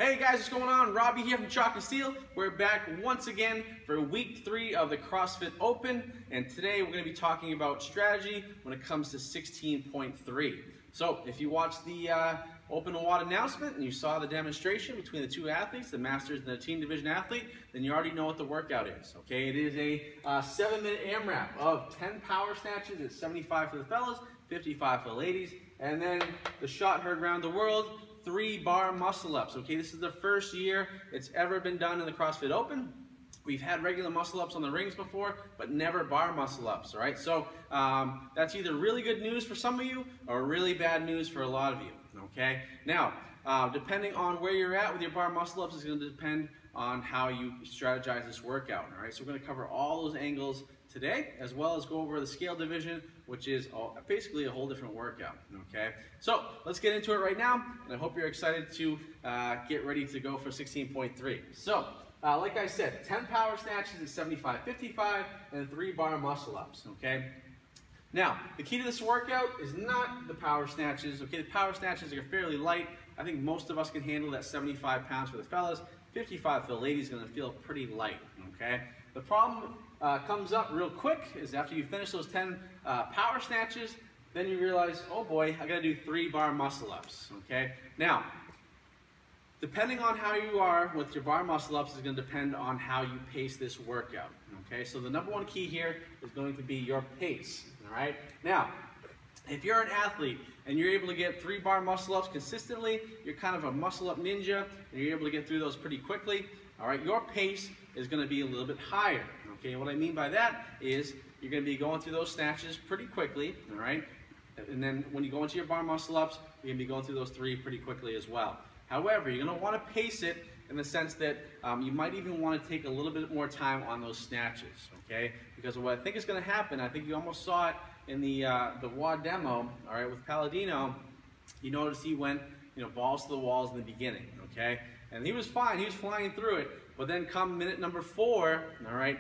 Hey guys, what's going on? Robby here from Chalk and Steel. We're back once again for week 3 of the CrossFit Open, and today we're going to be talking about strategy when it comes to 16.3. So if you watched the Open WOD announcement and you saw the demonstration between the two athletes, the Masters and the Team Division athlete, then you already know what the workout is. Okay, it is a 7-minute AMRAP of 10 power snatches at 75 for the fellas, 55 for the ladies, and then the shot heard around the world, 3 bar muscle ups. Okay, this is the first year it's ever been done in the CrossFit Open. We've had regular muscle ups on the rings before, but never bar muscle ups, all right? So that's either really good news for some of you or really bad news for a lot of you, okay? Now, depending on where you're at with your bar muscle ups is going to depend on how you strategize this workout, all right? So we're going to cover all those angles today, as well as go over the scale division, which is basically a whole different workout, okay? So let's get into it right now, and I hope you're excited to get ready to go for 16.3. So, like I said, 10 power snatches at 75, 55, and 3 bar muscle ups, okay? Now, the key to this workout is not the power snatches, okay? The power snatches are fairly light. I think most of us can handle that 75 pounds for the fellas. 55 for the ladies is gonna feel pretty light, okay? The problem comes up real quick is after you finish those 10 power snatches, then you realize, oh boy, I gotta do 3 bar muscle ups, okay? Now, depending on how you are with your bar muscle ups is gonna depend on how you pace this workout, okay? So the number one key here is going to be your pace, all right? Now, if you're an athlete and you're able to get 3 bar muscle ups consistently, you're kind of a muscle up ninja, and you're able to get through those pretty quickly, all right, your pace is gonna be a little bit higher, okay? What I mean by that is you're gonna be going through those snatches pretty quickly, all right? And then when you go into your bar muscle ups, you're gonna be going through those 3 pretty quickly as well. However, you're gonna wanna pace it in the sense that you might even wanna take a little bit more time on those snatches, okay? Because what I think is gonna happen, I think you almost saw it in the WOD demo, all right, with Palladino. You notice he went, balls to the walls in the beginning, okay? And he was fine, he was flying through it, but then come minute number 4, all right,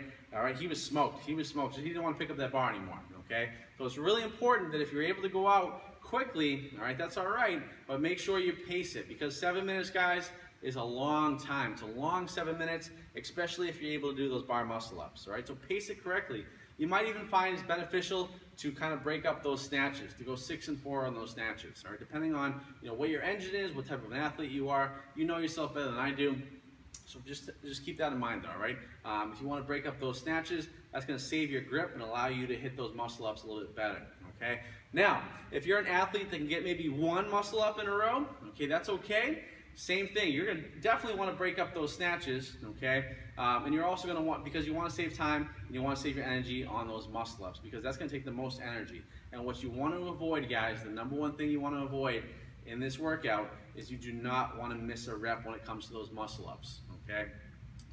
he was smoked, he didn't want to pick up that bar anymore, okay? So it's really important that if you're able to go out quickly, all right, that's all right, but make sure you pace it, because 7 minutes, guys, is a long time. It's a long 7 minutes, especially if you're able to do those bar muscle ups, all right? So pace it correctly. You might even find it's beneficial to kind of break up those snatches, to go 6 and 4 on those snatches, all right? Depending on, what your engine is, what type of an athlete you are, you know yourself better than I do. So just keep that in mind, all right? If you want to break up those snatches, that's going to save your grip and allow you to hit those muscle ups a little bit better, okay? Now, if you're an athlete that can get maybe 1 muscle up in a row, okay, that's okay. Same thing, you're going to definitely want to break up those snatches, okay? And you're also going to want, because you want to save time and you want to save your energy on those muscle ups, because that's going to take the most energy. And what you want to avoid, guys, the number one thing you want to avoid in this workout is you do not want to miss a rep when it comes to those muscle ups, okay?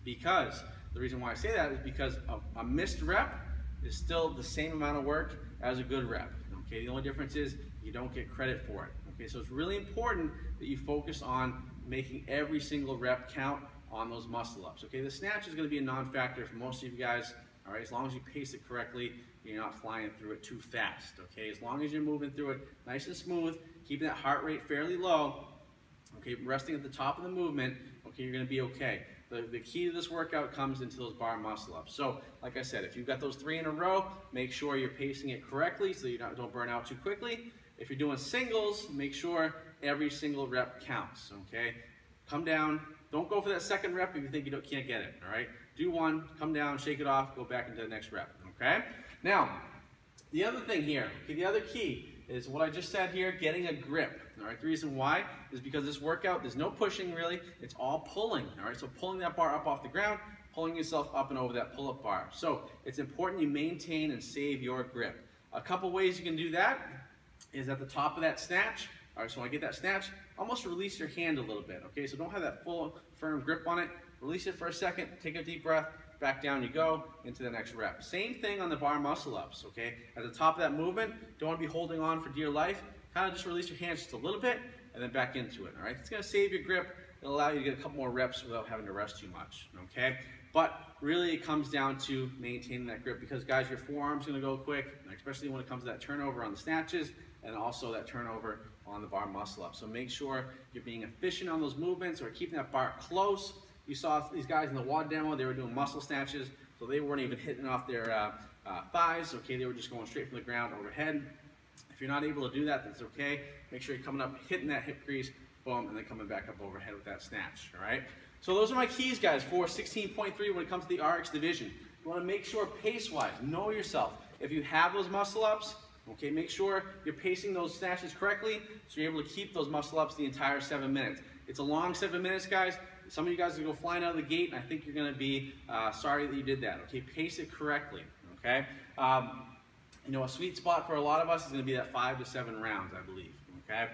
Because, the reason why I say that is because a missed rep is still the same amount of work as a good rep, okay? The only difference is you don't get credit for it, okay? So it's really important that you focus on making every single rep count on those muscle ups, okay? The snatch is going to be a non-factor for most of you guys, all right? As long as you pace it correctly, you're not flying through it too fast, okay? As long as you're moving through it nice and smooth, keeping that heart rate fairly low, okay, resting at the top of the movement, okay, you're going to be okay. The key to this workout comes into those bar muscle ups. So, like I said, if you've got those 3 in a row, make sure you're pacing it correctly so you don't burn out too quickly. If you're doing singles, make sure every single rep counts, okay? Come down. Don't go for that second rep if you think you can't get it, all right? Do 1, come down, shake it off, go back into the next rep, okay? Now, the other thing here, okay, the other key is what I just said here, getting a grip, all right? The reason why is because this workout, there's no pushing really, it's all pulling, all right? So pulling that bar up off the ground, pulling yourself up and over that pull-up bar. So it's important you maintain and save your grip. A couple ways you can do that is at the top of that snatch. All right, so when I get that snatch, almost release your hand a little bit, okay? So don't have that full, firm grip on it. Release it for a second, take a deep breath, back down you go, into the next rep. Same thing on the bar muscle ups, okay? At the top of that movement, don't want to be holding on for dear life. Kind of just release your hands just a little bit, and then back into it, all right? It's going to save your grip. It'll allow you to get a couple more reps without having to rest too much, okay? But really it comes down to maintaining that grip, because guys, your forearm's going to go quick, especially when it comes to that turnover on the snatches, and also that turnover on the bar muscle up. So make sure you're being efficient on those movements or keeping that bar close. You saw these guys in the WOD demo, they were doing muscle snatches, so they weren't even hitting off their thighs, okay? They were just going straight from the ground overhead. If you're not able to do that, that's okay. Make sure you're coming up, hitting that hip crease, boom, and then coming back up overhead with that snatch, all right? So those are my keys, guys, for 16.3 when it comes to the RX division. You wanna make sure pace-wise, know yourself. If you have those muscle ups, okay, make sure you're pacing those snatches correctly so you're able to keep those muscle ups the entire 7 minutes. It's a long 7 minutes, guys. Some of you guys are gonna go flying out of the gate, and I think you're gonna be sorry that you did that, okay? Pace it correctly, okay? You know, a sweet spot for a lot of us is gonna be that 5 to 7 rounds, I believe, okay?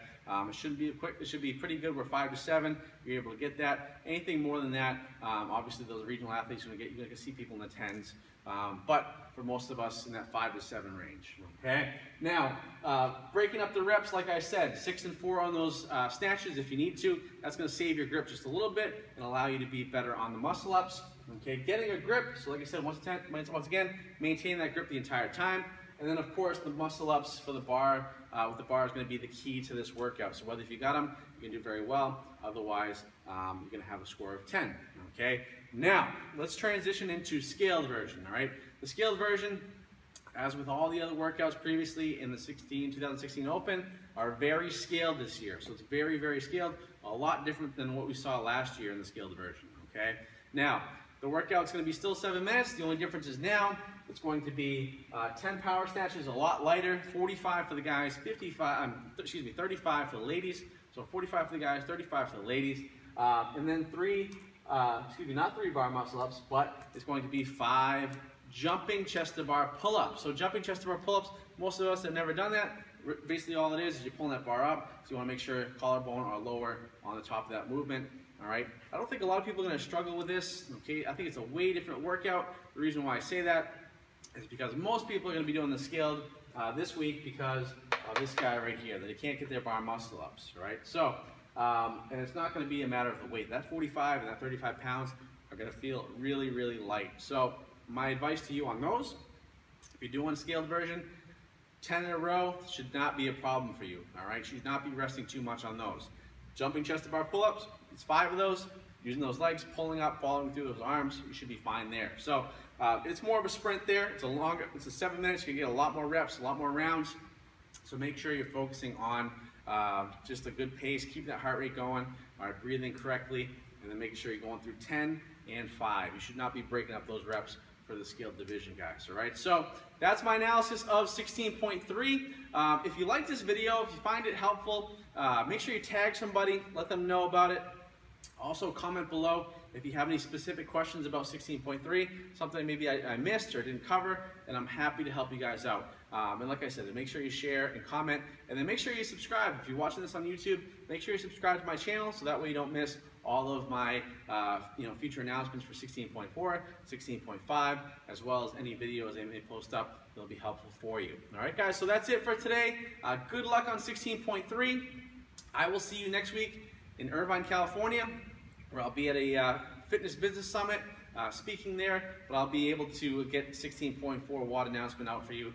It shouldn't be quick, it should be pretty good. We're 5 to 7, you're able to get that. Anything more than that, obviously those regional athletes, you're gonna see people in the 10s, but for most of us in that 5 to 7 range, okay? Now, breaking up the reps, like I said, 6 and 4 on those snatches if you need to. That's gonna save your grip just a little bit and allow you to be better on the muscle ups, okay? Getting a grip, so like I said, once again, maintain that grip the entire time. And then of course, the muscle ups for the bar, with the bar is gonna be the key to this workout. So whether if you got them, you can do very well. Otherwise, you're gonna have a score of 10, okay? Now, let's transition into scaled version, all right? The scaled version, as with all the other workouts previously in the 2016 Open, are very scaled this year. So it's very, very scaled, a lot different than what we saw last year in the scaled version, okay? Now, the workout's gonna be still 7 minutes. The only difference is now it's going to be 10 power snatches, a lot lighter, 45 for the guys, 35 for the ladies. So 45 for the guys, 35 for the ladies. And then not 3 bar muscle ups, but it's going to be 5 jumping chest to bar pull-ups. So jumping chest to bar pull-ups, most of us have never done that. Basically all it is you're pulling that bar up, so you wanna make sure collarbone or lower on the top of that movement. All right, I don't think a lot of people are gonna struggle with this, okay? I think it's a way different workout. The reason why I say that is because most people are gonna be doing the scaled this week because of this guy right here, that they can't get their bar muscle ups, right? So, and it's not gonna be a matter of the weight. That 45 and that 35 pounds are gonna feel really, really light. So my advice to you on those, if you're doing a scaled version, 10 in a row should not be a problem for you, all right? You should not be resting too much on those. Jumping chest to bar pull-ups, it's 5 of those. Using those legs, pulling up, following through those arms, you should be fine there. So it's more of a sprint there. It's a 7 minutes. You can get a lot more reps, a lot more rounds. So make sure you're focusing on just a good pace, keep that heart rate going, all right, breathing correctly, and then making sure you're going through 10 and 5. You should not be breaking up those reps for the scaled division, guys, all right? So that's my analysis of 16.3. If you like this video, if you find it helpful, make sure you tag somebody, let them know about it. Also comment below if you have any specific questions about 16.3, something maybe I missed or didn't cover, and I'm happy to help you guys out. And like I said, make sure you share and comment, and then make sure you subscribe. If you're watching this on YouTube, make sure you subscribe to my channel so that way you don't miss all of my future announcements for 16.4, 16.5, as well as any videos they may post up. They'll be helpful for you. All right, guys, so that's it for today. Good luck on 16.3. I will see you next week in Irvine, California, where I'll be at a fitness business summit speaking there, but I'll be able to get 16.4 WOD announcement out for you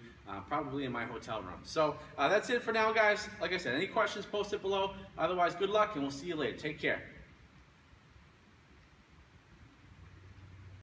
probably in my hotel room. So that's it for now, guys. Like I said, any questions, post it below. Otherwise, good luck, and we'll see you later. Take care.